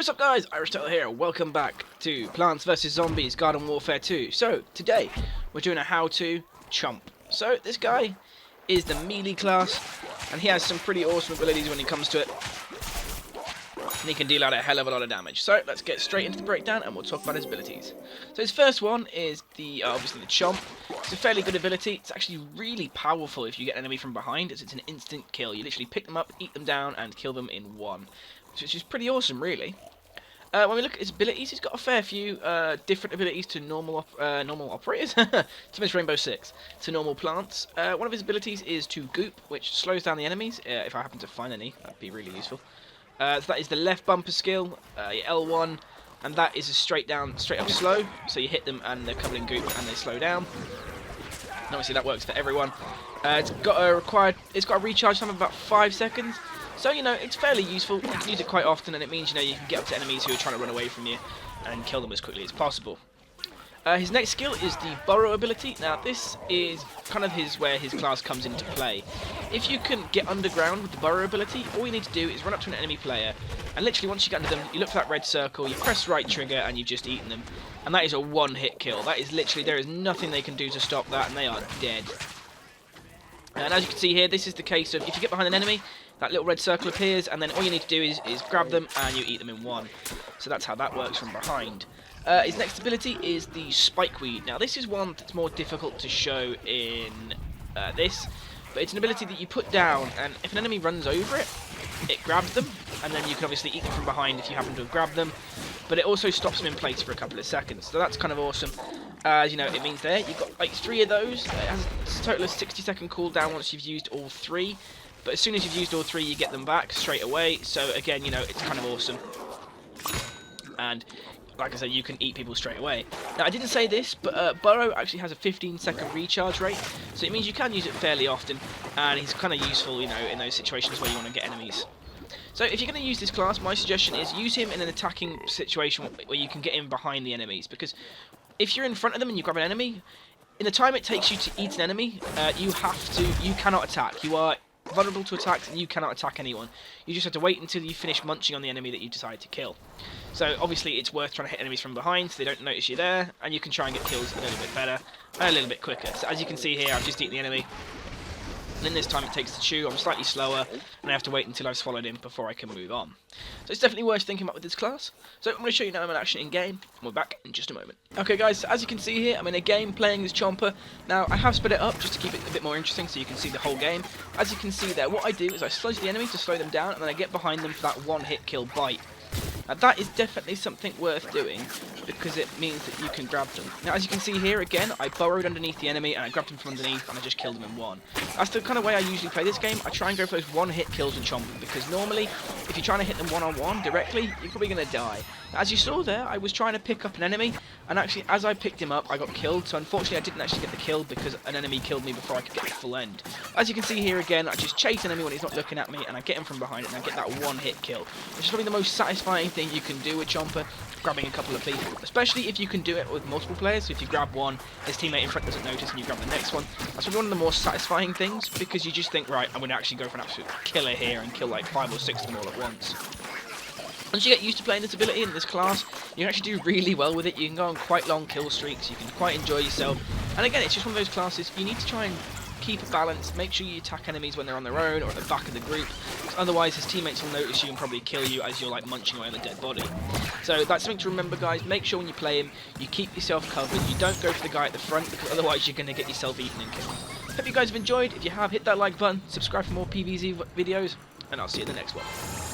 What's up guys, Aristotle here, welcome back to Plants vs Zombies Garden Warfare 2. So, today, we're doing a how-to chomp. So, this guy is the melee class, and he has some pretty awesome abilities when it comes to it. And he can deal out a hell of a lot of damage. So, let's get straight into the breakdown, and we'll talk about his abilities. So, his first one is obviously the chomp. It's a fairly good ability. It's actually really powerful if you get an enemy from behind, as it's an instant kill. You literally pick them up, eat them down, and kill them in one. Which is pretty awesome, really. When we look at his abilities, he's got a fair few different abilities to normal operators, to miss Rainbow Six, to normal plants. One of his abilities is to goop, which slows down the enemies. If I happen to find any, that'd be really useful. So that is the left bumper skill, your L1, and that is a straight up slow. So you hit them and they're covered in goop and they slow down. And obviously that works for everyone. It's got a recharge time of about 5 seconds. So, you know, it's fairly useful. You can use it quite often, and it means, you know, you can get up to enemies who are trying to run away from you and kill them as quickly as possible. His next skill is the burrow ability. Now, this is kind of where his class comes into play. If you can get underground with the burrow ability, all you need to do is run up to an enemy player, and literally once you get under them, you look for that red circle, you press right trigger, and you've just eaten them. And that is a one-hit kill. That is literally, there is nothing they can do to stop that, and they are dead. And as you can see here, this is the case of if you get behind an enemy, that little red circle appears, and then all you need to do is grab them and you eat them in one. So that's how that works from behind. His next ability is the spikeweed. Now this is one that's more difficult to show in this, but it's an ability that you put down, and if an enemy runs over it, it grabs them, and then you can obviously eat them from behind if you happen to have grabbed them, but it also stops them in place for a couple of seconds. So that's kind of awesome. As you know, it means there, you've got like 3 of those. It has a total of 60-second cooldown once you've used all 3. But as soon as you've used all 3, you get them back straight away. So again, you know, it's kind of awesome. And like I said, you can eat people straight away. Now, I didn't say this, but Burrow actually has a 15-second recharge rate. So it means you can use it fairly often. And he's kind of useful, you know, in those situations where you want to get enemies. So if you're going to use this class, my suggestion is use him in an attacking situation where you can get in behind the enemies. Because if you're in front of them and you grab an enemy, in the time it takes you to eat an enemy, you cannot attack. You are vulnerable to attacks, and you cannot attack anyone. You just have to wait until you finish munching on the enemy that you decide to kill. So obviously it's worth trying to hit enemies from behind so they don't notice you there, and you can try and get kills a little bit better and a little bit quicker. So as you can see here, I've just eaten the enemy, and in this time it takes to chew. I'm slightly slower, and I have to wait until I've swallowed him before I can move on. So it's definitely worth thinking about with this class. So I'm going to show you now I'm in action in game, and we're back in just a moment. Okay guys, so as you can see here, I'm in a game playing this Chomper. Now I have sped it up just to keep it a bit more interesting so you can see the whole game. As you can see there, what I do is I sludge the enemy to slow them down, and then I get behind them for that one-hit kill bite. Now that is definitely something worth doing, because it means that you can grab them. Now as you can see here again, I burrowed underneath the enemy and I grabbed him from underneath and I just killed him in one. That's the kind of way I usually play this game. I try and go for those one-hit kills with Chomper, because normally, if you're trying to hit them one-on-one directly, you're probably going to die. Now, as you saw there, I was trying to pick up an enemy, and actually as I picked him up, I got killed, so unfortunately I didn't actually get the kill because an enemy killed me before I could get the full end. As you can see here again, I just chase an enemy when he's not looking at me, and I get him from behind and I get that one-hit kill, which is probably the most satisfying thing you can do with Chomper, grabbing a couple of people, especially if you can do it with multiple players. So if you grab one, his teammate in front doesn't notice, and you grab the next one, that's probably one of the more satisfying things, because you just think, right, I'm going to actually go for an absolute killer here and kill like 5 or 6 of them all at once. Once you get used to playing this ability in this class, you can actually do really well with it. You can go on quite long kill streaks, you can quite enjoy yourself, and again, it's just one of those classes you need to try and keep a balance. Make sure you attack enemies when they're on their own or at the back of the group, otherwise his teammates will notice you and probably kill you as you're like munching away on a dead body. So that's something to remember, guys. Make sure when you play him, you keep yourself covered. You don't go for the guy at the front, because otherwise you're going to get yourself eaten and killed. Hope you guys have enjoyed. If you have, hit that like button, subscribe for more PvZ videos, and I'll see you in the next one.